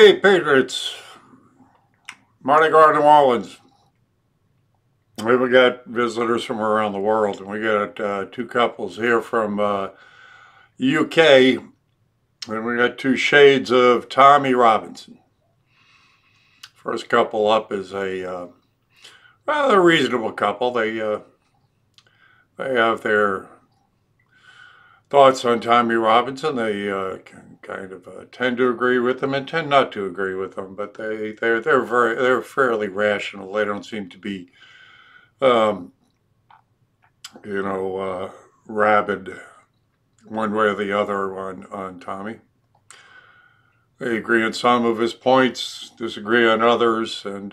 Hey, Patriots, Mardi Gras, New Orleans. We got visitors from around the world, and we got two couples here from UK, and we got two shades of Tommy Robinson. First couple up is a rather reasonable couple. They have their thoughts on Tommy Robinson. They kind of tend to agree with them and tend not to agree with them, but they're fairly rational. They don't seem to be rabid one way or the other on Tommy. They agree on some of his points, disagree on others, and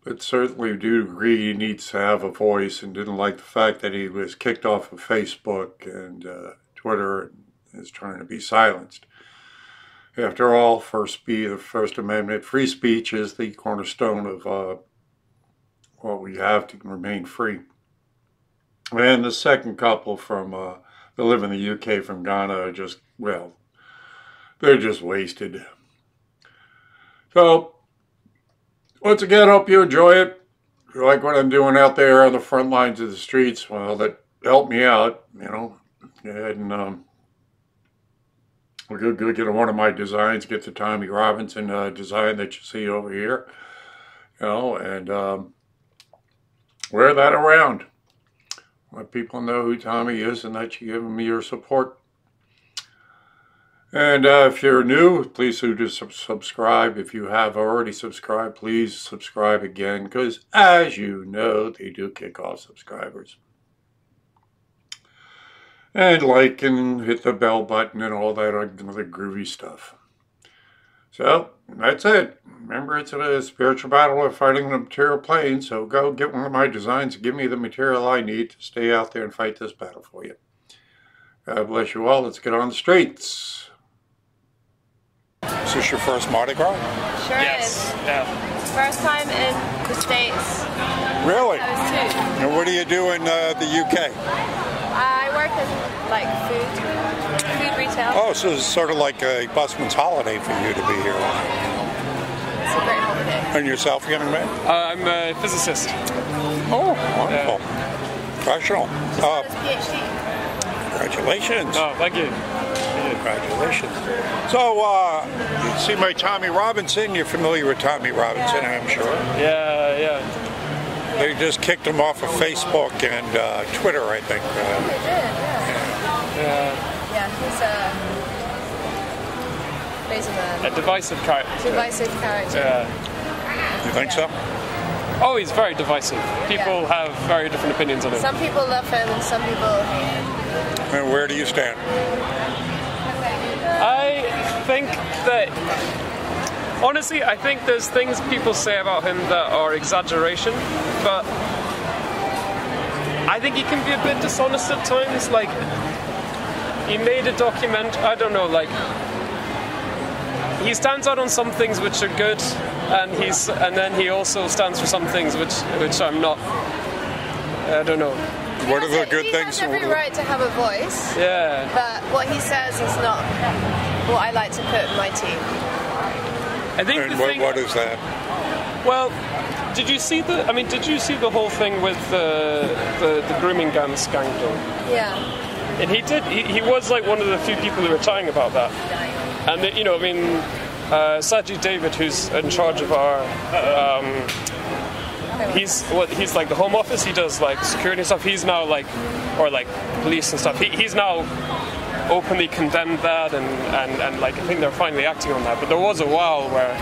but certainly do agree he needs to have a voice, and didn't like the fact that he was kicked off of Facebook and Twitter and is trying to be silenced. After all, the First Amendment, free speech is the cornerstone of what we have to remain free. And the second couple from that live in the UK from Ghana are just, well, they're just wasted. So, once again, hope you enjoy it. If you like what I'm doing out there on the front lines of the streets, well, that helped me out, Go ahead and we'll go get one of my designs, get the Tommy Robinson design that you see over here, and wear that around. Let people know who Tommy is and that you give him your support. And if you're new, please do subscribe. If you have already subscribed, please subscribe again, because as you know, they do kick off subscribers. And like and hit the bell button and all that other groovy stuff. So, that's it. Remember, it's a spiritual battle of fighting the material plane, so go get one of my designs and give me the material I need to stay out there and fight this battle for you. God bless you all. Let's get on the streets. Is this your first Mardi Gras? Sure Yes. is. Yeah. First time in the States. Really? I was two. And what do you do in the UK? I work in food retail. Oh, so it's sort of like a busman's holiday for you to be here. It's a great holiday. And yourself, young man? I'm a physicist. Oh, wonderful. Professional. His PhD. Congratulations. Oh, thank you. Congratulations. So, you see my Tommy Robinson. You're familiar with Tommy Robinson, I'm sure. Yeah. They just kicked him off of Facebook and Twitter, I think. They did, yeah. He's a divisive character. divisive character. Yeah. You think so? Oh, he's very divisive. People have very different opinions on him. Some people love him and some people hate him. And where do you stand? I think that, honestly, I think there's things people say about him that are exaggeration, but I think he can be a bit dishonest at times. Like, he made a document, I don't know, like, he stands out on some things which are good, and then he also stands for some things which I'm not. I don't know. What are the good things? He has every right to have a voice. Yeah. But what he says is not what I like to put in my tea. I think And what is that? Well, did you see the whole thing with the grooming gang scandal? Yeah. And he was like one of the few people who were talking about that. And Sajid David, who's in charge of our he's like the Home Office. He does like security and stuff. He's now or police and stuff. He's now openly condemned that, and like I think they're finally acting on that. But there was a while where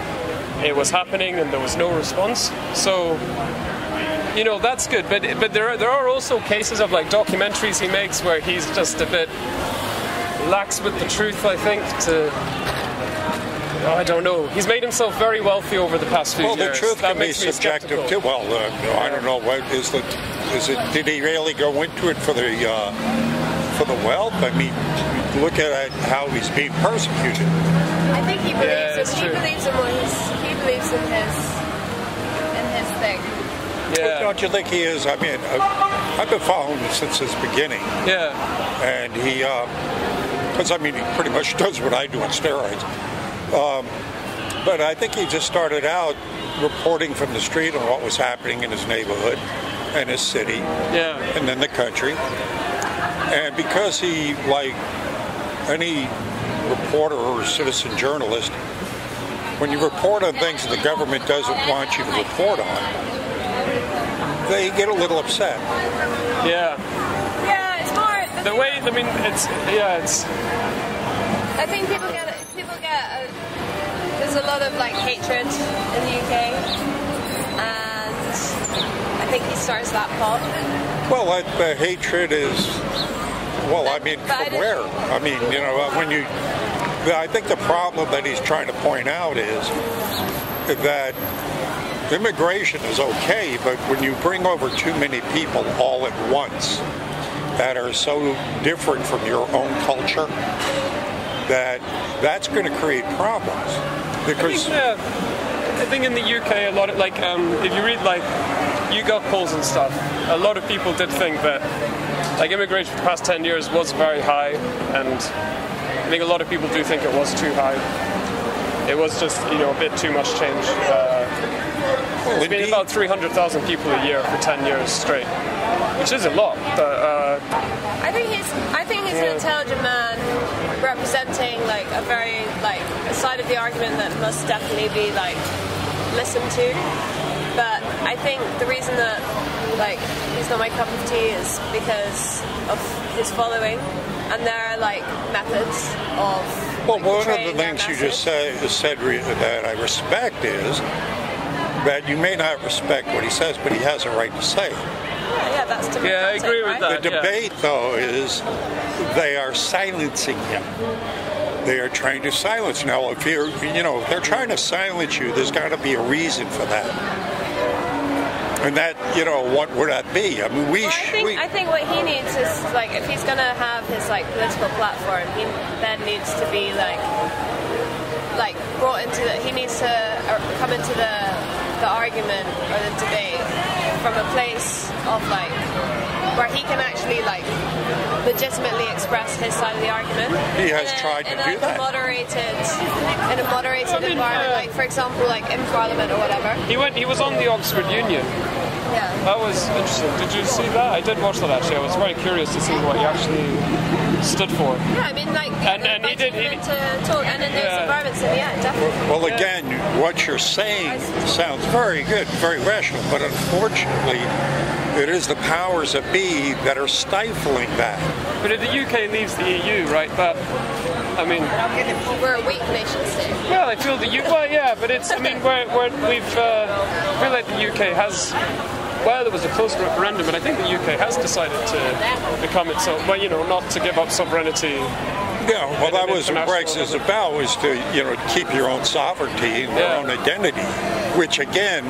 it was happening and there was no response. So that's good. But there are also cases of like documentaries he makes where he's just a bit lax with the truth. I think I don't know. He's made himself very wealthy over the past few years. Well, the truth that can be subjective too. Well, I don't know. What is the? Is it? Did he really go into it for the wealth? I mean, look at how he's being persecuted. I think he believes it's in. true. He believes in his thing. Yeah. Well, don't you think he is? I mean, I've been following him since his beginning. Yeah. And he, because he pretty much does what I do on steroids. But I think he just started out reporting from the street on what was happening in his neighborhood and his city, and then the country. And because he, like any reporter or citizen journalist, when you report on things that the government doesn't want you to report on, they get a little upset. Yeah, it's more The way, I mean, it's. I think people get there's a lot of like hatred in the UK, and I think he starts that pot. Well, the hatred is, well, I mean, from where? I mean, you know, when you, I think the problem that he's trying to point out is that immigration is okay, but when you bring over too many people all at once that are so different from your own culture, that's going to create problems. Because I think in the UK, a lot of, like, if you read, like, YouGov polls and stuff, a lot of people did think that, like, immigration for the past 10 years was very high, and I think a lot of people do think it was too high. It was just, you know, a bit too much change. It's been about 300,000 people a year for 10 years straight, which is a lot. But I think he's an intelligent man representing like a very like a side of the argument that must definitely be like listened to. But I think the reason that like he's not my cup of tea is because of his following, and there are like methods of. Well, one of the things you just said that I respect is that you may not respect what he says, but he has a right to say it. Yeah, that's democratic. Yeah, I agree with that. The debate, though, is they are silencing him. They are trying to silence. Now, if you're, you know, if they're trying to silence you, there's got to be a reason for that. And that, you know, what would that be? I mean, I think what he needs is, like, if he's going to have his, like, political platform, he then needs to be, like brought into he needs to come into the argument or the debate from a place of, like, where he can actually, like, legitimately express his side of the argument. He has tried to do that. In a moderated environment, like, for example, like, in Parliament or whatever. he was on the Oxford Union. Yeah. That was interesting. Did you see that? I did watch that, actually. I was very curious to see what he actually stood for. Yeah, I mean, like, and he did to talk, and in those environments, yeah, definitely. Well, again, what you're saying sounds very good, very rational, but unfortunately, it is the powers that be that are stifling that. But if the UK leaves the EU, right, that, I mean... We're a weak nation state. Well, I feel the UK, well, yeah, but it's, I mean, I feel like the UK has... Well, there was a close referendum, but I think the UK has decided to become its own, well, you know, not to give up sovereignty. Yeah, well, that was what Brexit is about, was to, you know, keep your own sovereignty and your own identity, which, again,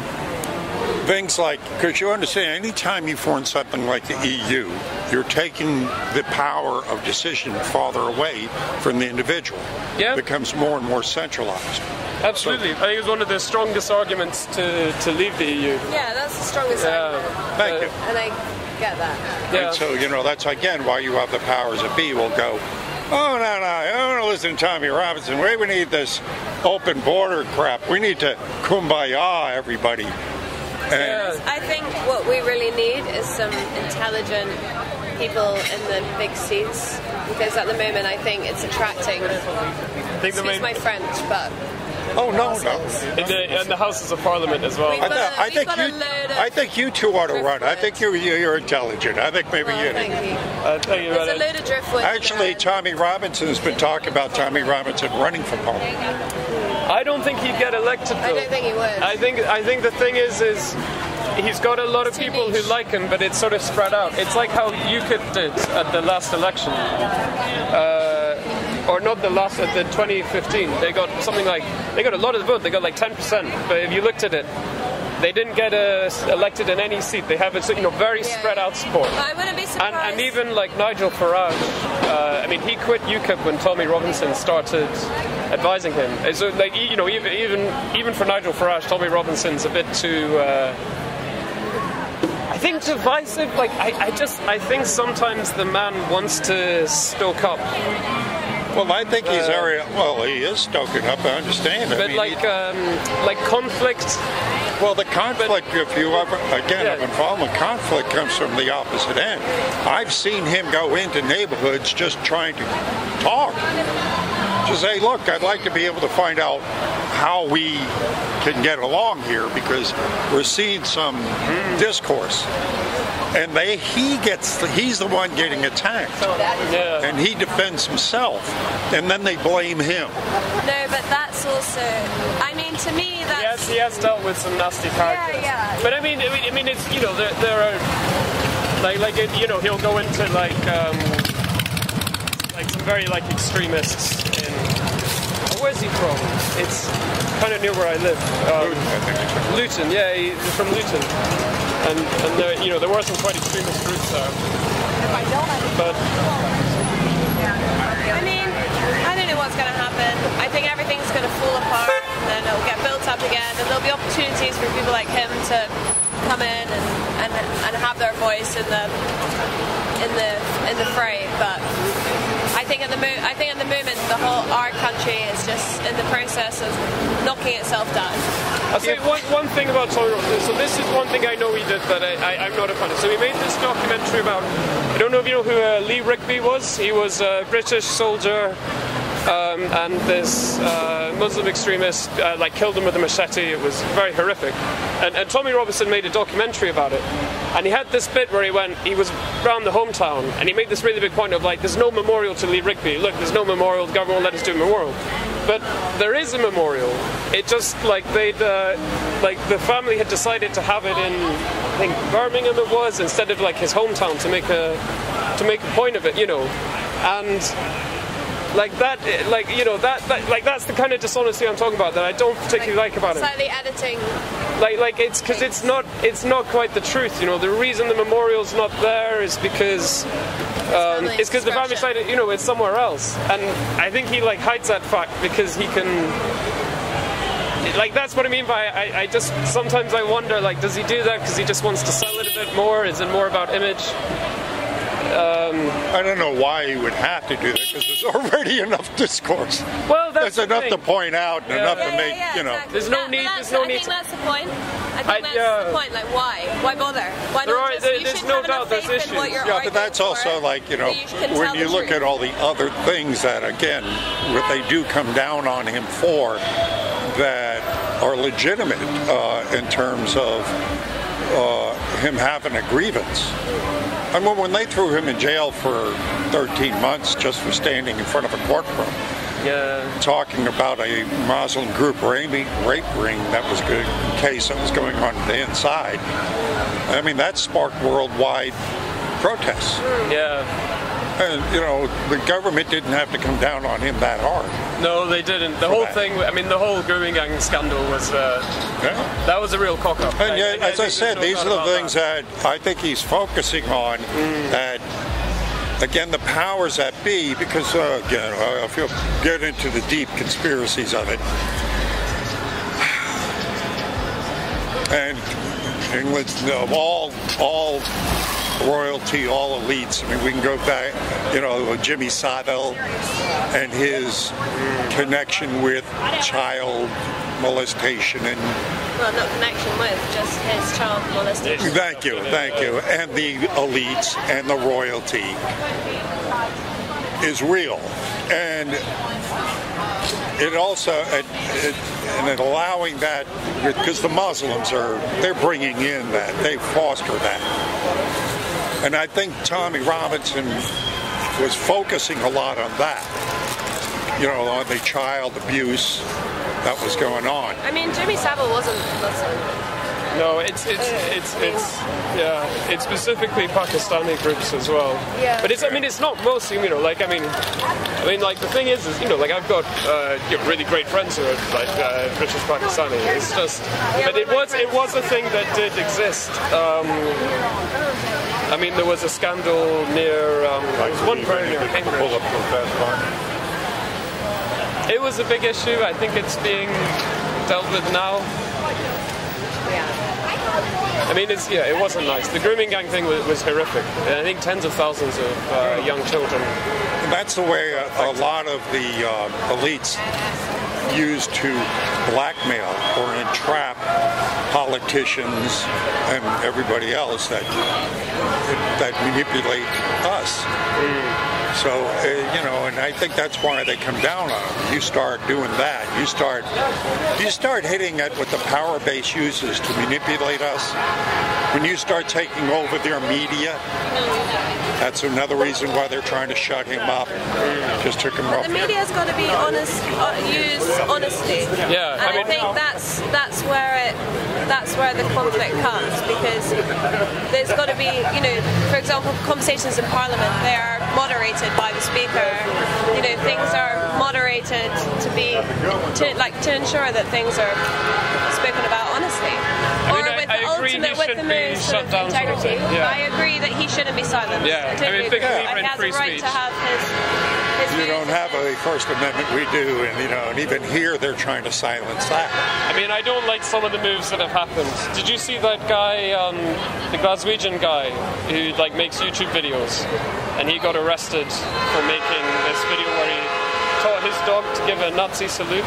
things like, because you understand, anytime you form something like the EU, you're taking the power of decision farther away from the individual. Yeah. It becomes more and more centralized. Absolutely. I think it's one of the strongest arguments to leave the EU. Yeah, that's the strongest argument. Thank you. And I get that. Yeah. And so, you know, that's, again, why you have the powers that be will go, oh, no, I don't want to listen to Tommy Robinson. We need this open border crap. We need to kumbaya everybody. And I think what we really need is some intelligent people in the big seats, because at the moment I think it's attracting, excuse my French, but... Oh, no. In the Houses of Parliament as well. I think you two ought to run. I think you're intelligent. I think maybe you... Thank you. Thank you. There's a load of driftwood. Actually, Tommy Robinson's been talking about Tommy Robinson running for Parliament. I don't think he'd get elected, though. I don't think he would. I think the thing is he's got a lot of people who like him, but it's sort of spread out. It's like how UKIP did at the last election. Or not the last, at the 2015. They got something like, they got a lot of the vote, they got like 10%. But if you looked at it, they didn't get elected in any seat. They have a, you know, very spread out support. I wouldn't be surprised. And even like Nigel Farage, I mean, he quit UKIP when Tommy Robinson started advising him. So, like, you know, even for Nigel Farage, Tommy Robinson's a bit too, I think, divisive. Like, I think sometimes the man wants to stoke up Well, I think he's he is stoking up. I understand. But like conflict. Well, the conflict, if you ever, again, have been following, conflict comes from the opposite end. I've seen him go into neighborhoods just trying to talk. To say, look, I'd like to be able to find out how we can get along here because we're seeing some discourse. And he's the one getting attacked. And he defends himself. And then they blame him. No, but that's also, I mean, to me, that's... He has dealt with some nasty characters. Yeah. But I mean, it's, you know, there are, you know, he'll go into, like some very, extremists in... Where's he from? It's kind of near where I live. Luton, yeah, he's from Luton. And there, you know, there were some quite extremist groups there. But I mean, I don't know what's going to happen. I think everything's going to fall apart, and then it'll get built up again, and there'll be opportunities for people like him to come in and have their voice in the fray. But I think at the moment, our country is just in the process of knocking itself down. I'll say one thing about Tommy Robinson. So this is one thing I know he did that I'm not a fan of. So he made this documentary about, I don't know if you know who Lee Rigby was. He was a British soldier, and this Muslim extremist killed him with a machete. It was very horrific. And Tommy Robinson made a documentary about it. And he had this bit where he was around the hometown, and he made this really big point of there's no memorial to Lee Rigby. Look, there's no memorial. The government won't let us do a memorial. But there is a memorial. It just the family had decided to have it in, I think Birmingham it was, instead of his hometown to make a point of it, you know, and. That's the kind of dishonesty I'm talking about that I don't particularly like about it. Slightly editing. It's because it's not quite the truth. You know, the reason the memorial's not there is because it's because the family decided, you know, it's somewhere else, and I think he hides that fact because he can. That's what I mean by I just sometimes I wonder does he do that because he just wants to sell it a bit more? Is it more about image? I don't know why he would have to do that because there's already enough discourse. Well, that's enough to point out and enough to make, you know. Exactly. There's no need. There's no need. I think that's the point. I think that's the point. Why? Why bother? Why not there's no doubt there's issues. Yeah, but that's also you know, when you look at all the other things that, again, what they do come down on him for that are legitimate in terms of him having a grievance. I mean, when they threw him in jail for 13 months just for standing in front of a courtroom, talking about a Muslim group rape ring that was a case that was going on the inside, I mean, that sparked worldwide protests. Yeah. And, you know, the government didn't have to come down on him that hard. No, they didn't. The whole thing, I mean, the whole grooming gang scandal was, that was a real cock-up. And yet, as I said, these are the things that I think he's focusing on, that, again, the powers that be, because, again, if you'll get into the deep conspiracies of it, and England's all royalty, all elites. I mean, we can go back, you know, Jimmy Savile and his connection with child molestation and... Well, not connection with, just his child molestation. Thank you. And the elites and the royalty is real. And it also, and allowing that, because the Muslims they're bringing in that, they foster that. And I think Tommy Robinson was focusing a lot on that, you know, on the child abuse that was going on. I mean, Jimmy Savile wasn't Muslim. No, it's specifically Pakistani groups as well. Yeah. But it's not mostly, you know, the thing is, you know, I've got really great friends who are British Pakistani. It's just, but it was a thing that did exist. I mean, there was a scandal near one very near Cambridge. It was a big issue. I think it's being dealt with now. Yeah. I mean, it wasn't nice. The grooming gang thing was horrific. I think tens of thousands of young children. That's the way a lot of the elites used to blackmail or entrap politicians and everybody else that manipulate us. So, and I think that's why they come down on them. You start doing that. You start hitting at what the power base uses to manipulate us. When you start taking over their media, that's another reason why they're trying to shut him up. Just took him off. The media's got to be honest, use honesty. Yeah, and I think that's where the conflict comes, because there's got to be, for example, conversations in Parliament, they are moderated by the Speaker. Things are moderated to ensure that things are spoken about honestly. With the most sort of integrity. Yeah. I agree that he shouldn't be silenced. Yeah, He has a right to have his You don't have a First Amendment, we do, and even here they're trying to silence that. I mean, I don't like some of the moves that have happened. Did you see that guy, the Glaswegian guy, who makes YouTube videos, and he got arrested for making this video where he taught his dog to give a Nazi salute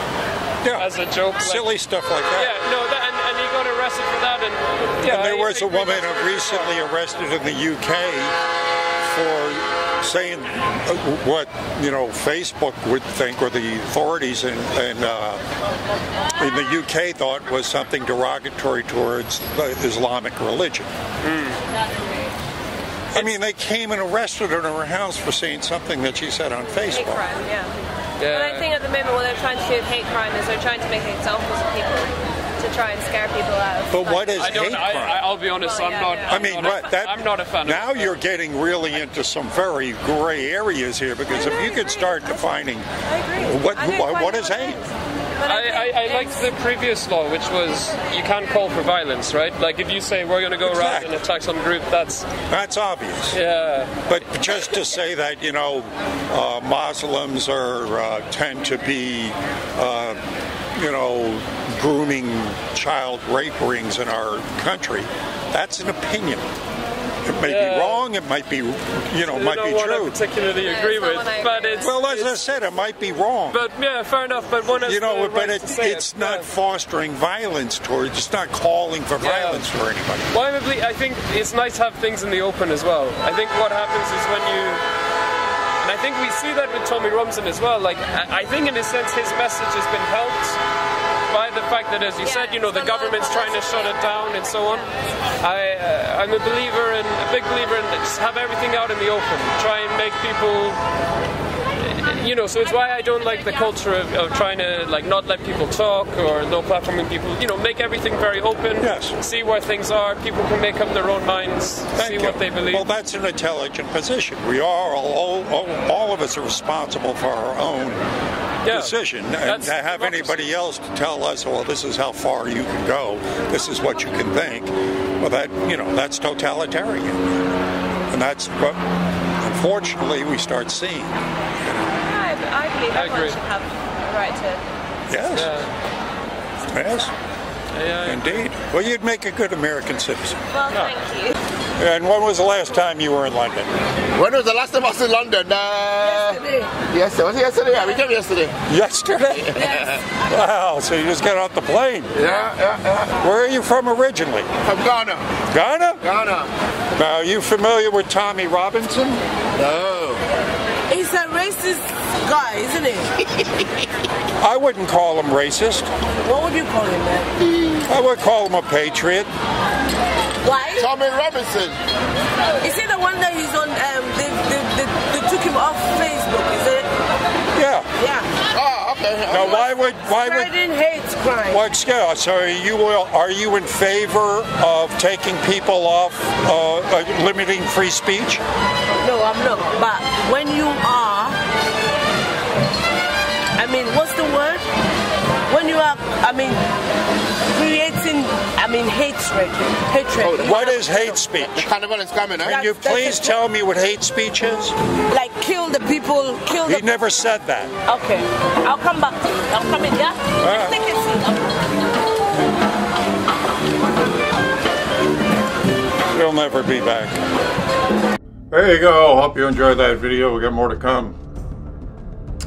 as a joke. Silly stuff like that. Yeah, no, and he got arrested for that. And there was a woman recently arrested in the UK for saying what Facebook would think, or the authorities in the UK thought was something derogatory towards the Islamic religion. I mean, they came and arrested her in her house for saying something that she said on Facebook. Hate crime, But I think at the moment what they're trying to do with hate crime is they're trying to make examples of people to try and scare people out. But what is hate crime? I'll be honest, I'm not a fan of it. Now you're getting really into some very gray areas here, because if you could start defining what is hate? I liked the previous law, which was you can't call for violence, right? Like if you say we're going to go around and attack some group, that's obvious. Yeah. But just to say that Muslims tend to be grooming child rape rings in our country, that's an opinion. It may be wrong, it might be, might be true. I particularly agree with, but it's... Well, as I said, it might be wrong. But, fair enough, but one has it's not fostering violence towards, it's not calling for violence for anybody. Well, I think it's nice to have things in the open as well. I think what happens is when you... And I think we see that with Tommy Robinson as well. I think in a sense his message has been helped by the fact that, as you said, the government's trying to shut it down and so on. I'm a big believer in just have everything out in the open. Try and make people, so it's why I don't like the culture of trying to not let people talk or no platforming people. Make everything very open. Yes. See where things are. People can make up their own minds. What they believe. Well, that's an intelligent position. We are all of us are responsible for our own decision, and to have anybody else to tell us, well, this is how far you can go, this is what you can think, well, that's totalitarian, and that's what unfortunately we start seeing. I believe everyone should have a right to... Yes. Indeed. Well, you'd make a good American citizen. Well, thank you. And when was the last time you were in London? When was the last time I was in London? Yesterday. Yesterday. Was it yesterday? Yeah, we came yesterday. Yesterday? Yes. Wow, so you just got off the plane. Yeah. Where are you from originally? From Ghana. Ghana? Ghana. Now, are you familiar with Tommy Robinson? No. He's a racist guy, isn't he? I wouldn't call him racist. What would you call him then? I would call him a patriot. Why? Tommy Robinson. Is he the one that he's on, they took him off Facebook, is it? Yeah. Oh, okay. Now, why would... Spreading hate crime. So are you in favor of taking people off, limiting free speech? No, I'm not. But when you are, what's the word? When you are, creating, hatred. What is hate speech? The carnival is coming, Can you please tell me what hate speech is? Like kill the people, He never said that. Okay, I'll come back to you. I'm coming, yeah? All right. Take a seat. He'll never be back. There you go. Hope you enjoyed that video. We got more to come.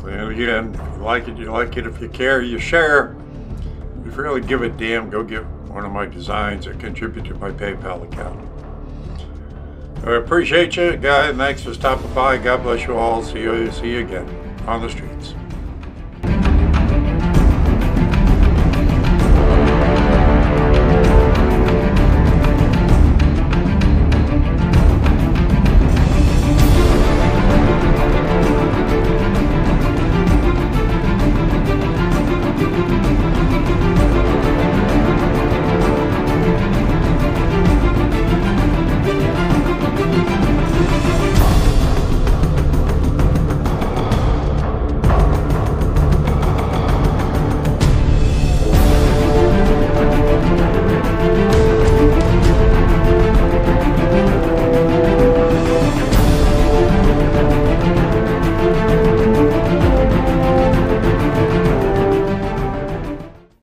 And again, if you like it, you like it. If you care, you share. If you really give a damn, go get one of my designs or contribute to my PayPal account. I appreciate you, guys. Thanks for stopping by. God bless you all. See you again on the streets.